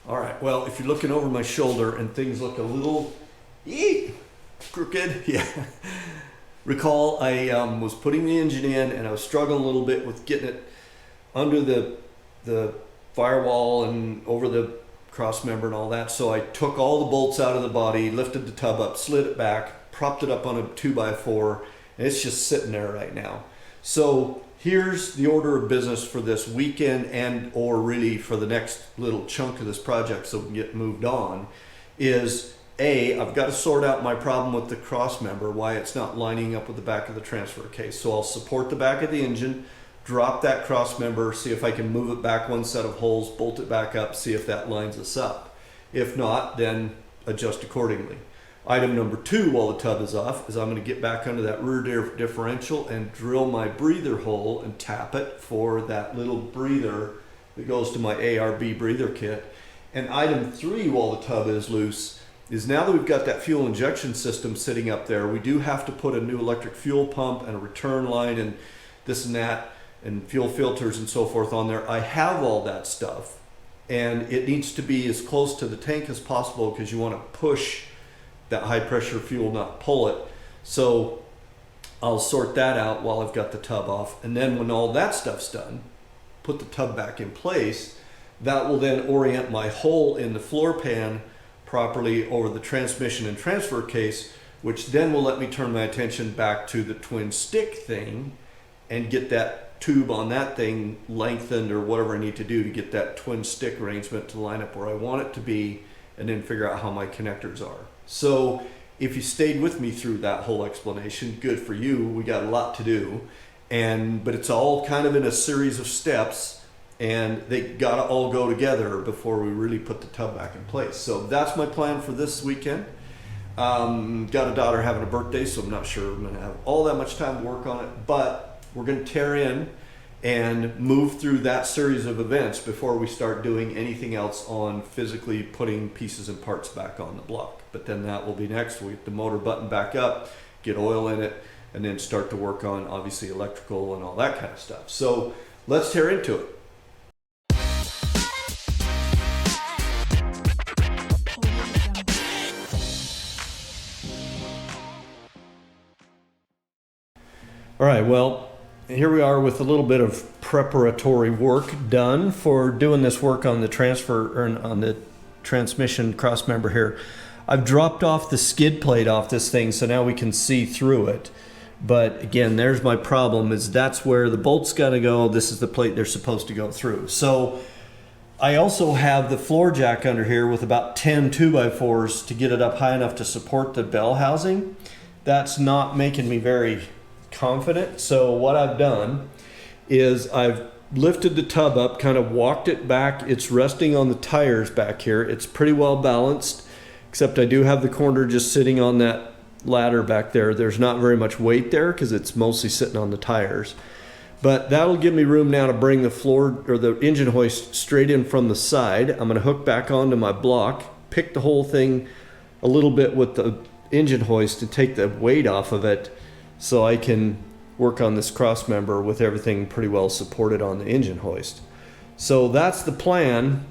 All right, well, if you're looking over my shoulder and things look a little crooked, yeah. Recall I was putting the engine in and I was struggling a little bit with getting it under the firewall and over the cross member and all that. So I took all the bolts out of the body, lifted the tub up, slid it back, propped it up on a 2x4, and it's just sitting there right now. So here's the order of business for this weekend and or really for the next little chunk of this project so we can get moved on is I've got to sort out my problem with the cross member, why it's not lining up with the back of the transfer case. So I'll support the back of the engine, drop that cross member, see if I can move it back one set of holes, bolt it back up, see if that lines us up. If not, then adjust accordingly. Item number 2 while the tub is off is I'm going to get back under that rear differential and drill my breather hole and tap it for that little breather that goes to my ARB breather kit. And item 3 while the tub is loose is now that we've got that fuel injection system sitting up there, we do have to put a new electric fuel pump and a return line and this and that and fuel filters and so forth on there. I have all that stuff and it needs to be as close to the tank as possible because you want to push that high pressure fuel, not pull it. So I'll sort that out while I've got the tub off. And then when all that stuff's done, put the tub back in place. That will then orient my hole in the floor pan properly over the transmission and transfer case, which then will let me turn my attention back to the twin stick thing and get that tube on that thing lengthened or whatever I need to do to get that twin stick arrangement to line up where I want it to be and then figure out how my connectors are. So if you stayed with me through that whole explanation, good for you. We got a lot to do, but it's all kind of in a series of steps and they gotta all go together before we really put the tub back in place. So that's my plan for this weekend. Got a daughter having a birthday, so I'm not sure I'm gonna have all that much time to work on it, but we're gonna tear in and move through that series of events before we start doing anything else on physically putting pieces and parts back on the block. But then that will be next. We'll get the motor button back up, get oil in it, and then start to work on obviously electrical and all that kind of stuff. So let's tear into it. All right, well, here we are with a little bit of preparatory work done for doing this work on the transfer or on the transmission cross member here. I've dropped off the skid plate off this thing so now we can see through it. But again, there's my problem is that's where the bolts got to go. This is the plate they're supposed to go through. So I also have the floor jack under here with about 10 2x4s to get it up high enough to support the bell housing. That's not making me very confident. So what I've done is I've lifted the tub up, kind of walked it back. It's resting on the tires back here. It's pretty well balanced, except I do have the corner just sitting on that ladder back there. There's not very much weight there because it's mostly sitting on the tires. But that'll give me room now to bring the floor or the engine hoist straight in from the side. I'm going to hook back onto my block, pick the whole thing a little bit with the engine hoist and take the weight off of it so I can work on this cross member with everything pretty well supported on the engine hoist. So that's the plan.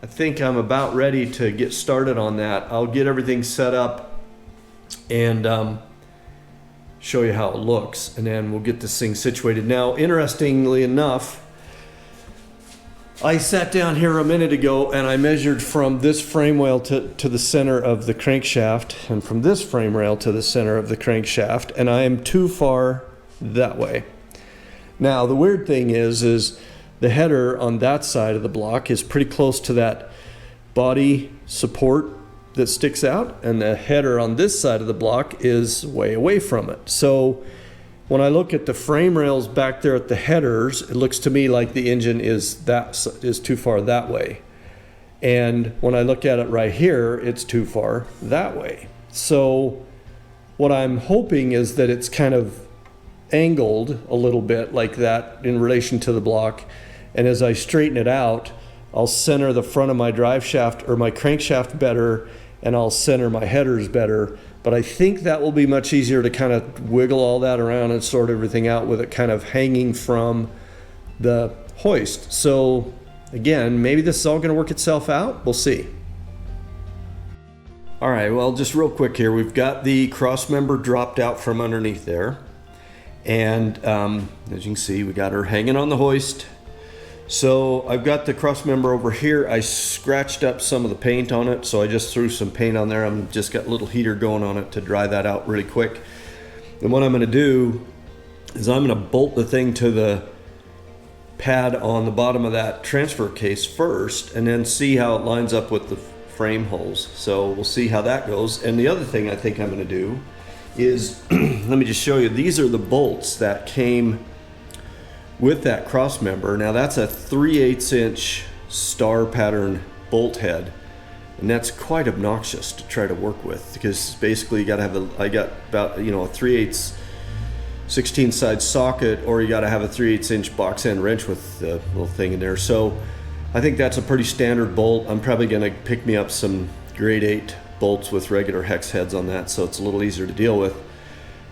I think I'm about ready to get started on that. I'll get everything set up and show you how it looks, and then we'll get this thing situated. Now, interestingly enough, I sat down here a minute ago and I measured from this frame rail to the center of the crankshaft and from this frame rail to the center of the crankshaft, and I am too far that way. Now, the weird thing is the header on that side of the block is pretty close to that body support that sticks out, and the header on this side of the block is way away from it. So when I look at the frame rails back there at the headers, it looks to me like the engine is too far that way. And when I look at it right here, it's too far that way. So what I'm hoping is that it's kind of angled a little bit like that in relation to the block. And as I straighten it out, I'll center the front of my drive shaft or my crankshaft better, and I'll center my headers better. But I think that will be much easier to kind of wiggle all that around and sort everything out with it kind of hanging from the hoist. So again, maybe this is all going to work itself out. We'll see. All right, well, just real quick here. We've got the cross member dropped out from underneath there. And as you can see, we got her hanging on the hoist. So I've got the cross member over here. I scratched up some of the paint on it, so I just threw some paint on there. I'm just got a little heater going on it to dry that out really quick. And what I'm going to do is I'm going to bolt the thing to the pad on the bottom of that transfer case first, and then see how it lines up with the frame holes. So we'll see how that goes. And the other thing I think I'm going to do is let me just show you. These are the bolts that came with that cross member. Now that's a 3/8 inch star pattern bolt head, and that's quite obnoxious to try to work with, because basically you got to have I got about, a 3/8 16 side socket, or you got to have a 3/8 inch box end wrench with the little thing in there. So I think that's a pretty standard bolt. I'm probably going to pick me up some grade 8 bolts with regular hex heads on that, so it's a little easier to deal with.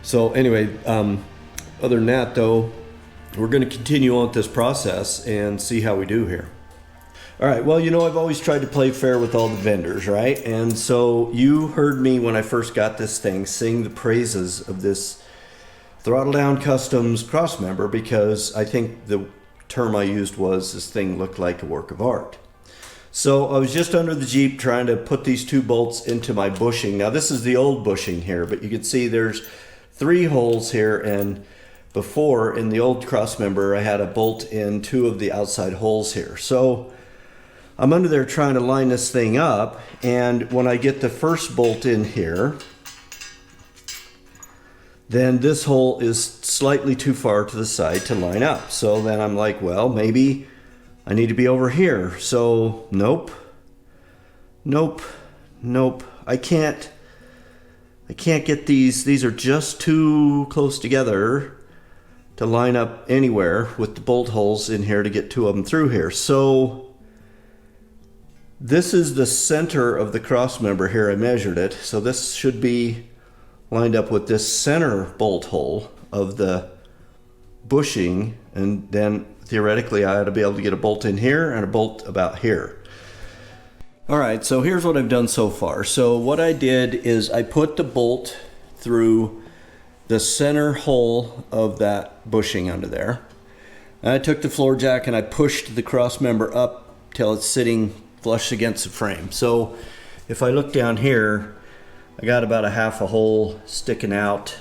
So anyway, other than that though, we're going to continue on with this process and see how we do here. All right, well, I've always tried to play fair with all the vendors, right? And so you heard me when I first got this thing sing the praises of this Throttle Down Customs cross member, because I think the term I used was this thing looked like a work of art. So I was just under the Jeep trying to put these 2 bolts into my bushing. Now this is the old bushing here, but you can see there's 3 holes here, and before in the old cross member I had a bolt in 2 of the outside holes here. So I'm under there trying to line this thing up, and when I get the first bolt in here, then this hole is slightly too far to the side to line up. So then I'm like, well, maybe I need to be over here. So nope. I can't get these are just too close together to line up anywhere with the bolt holes in here to get 2 of them through here. So this is the center of the cross member here. I measured it. So this should be lined up with this center bolt hole of the bushing, and then theoretically I ought to be able to get a bolt in here and a bolt about here. All right, so here's what I've done so far. So what I did is I put the bolt through the center hole of that bushing under there. And I took the floor jack and I pushed the cross member up till it's sitting flush against the frame. So if I look down here, I got about a half a hole sticking out.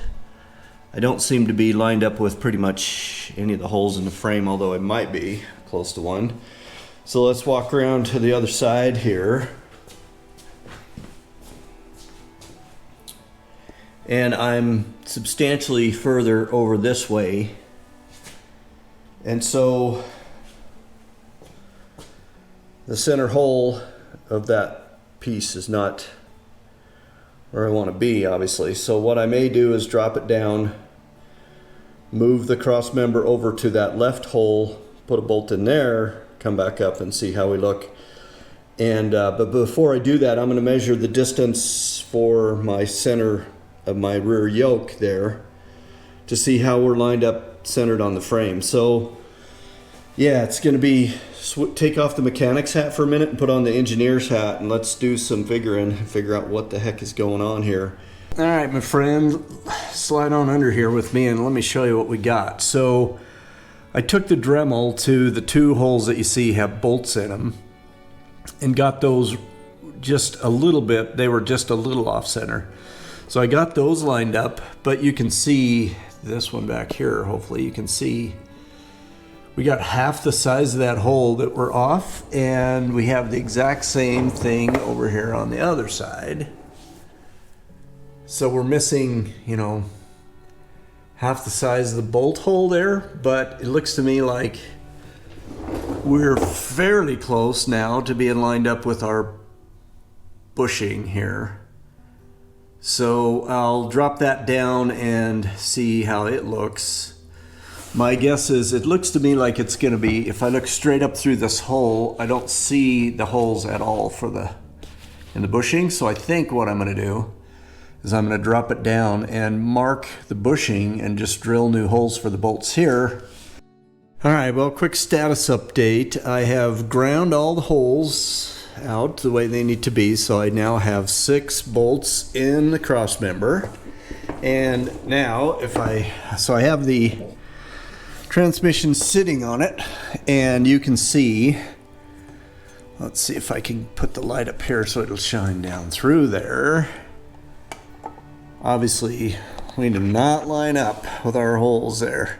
I don't seem to be lined up with pretty much any of the holes in the frame, although I might be close to one. So let's walk around to the other side here. And I'm substantially further over this way. And so the center hole of that piece is not where I want to be, obviously. So what I may do is drop it down, move the cross member over to that left hole, put a bolt in there, come back up and see how we look. And but before I do that, I'm going to measure the distance for my center of my rear yoke there to see how we're lined up centered on the frame. So yeah, it's going to be take off the mechanic's hat for a minute and put on the engineer's hat, and let's do some figuring and figure out what the heck is going on here. All right, my friend, slide on under here with me and let me show you what we got. So I took the Dremel to the 2 holes that you see have bolts in them and got those just a little bit, they were just a little off center. So I got those lined up, but you can see this one back here, hopefully you can see we got half the size of that hole that we're off, and we have the exact same thing over here on the other side. So we're missing, half the size of the bolt hole there, but it looks to me like we're fairly close now to being lined up with our bushing here. So I'll drop that down and see how it looks. My guess is it looks to me like it's going to be, if I look straight up through this hole, I don't see the holes at all in the bushing. So I think what I'm going to do is I'm going to drop it down and mark the bushing and just drill new holes for the bolts here. All right, well, quick status update. I have ground all the holes out the way they need to be, so I now have 6 bolts in the cross member. And now so I have the transmission sitting on it, and you can see, let's see if I can put the light up here so it'll shine down through there. Obviously, we do not line up with our holes there.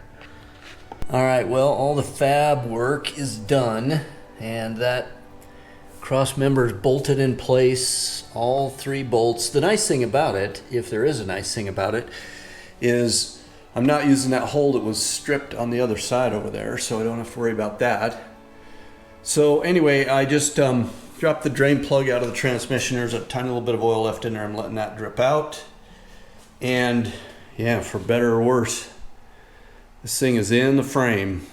All right, well, all the fab work is done, and that cross member is bolted in place, all 3 bolts. The nice thing about it, if there is a nice thing about it, is I'm not using that hole that was stripped on the other side over there, so I don't have to worry about that. So anyway, I just dropped the drain plug out of the transmission. There's a tiny little bit of oil left in there. I'm letting that drip out. And yeah, for better or worse, this thing is in the frame.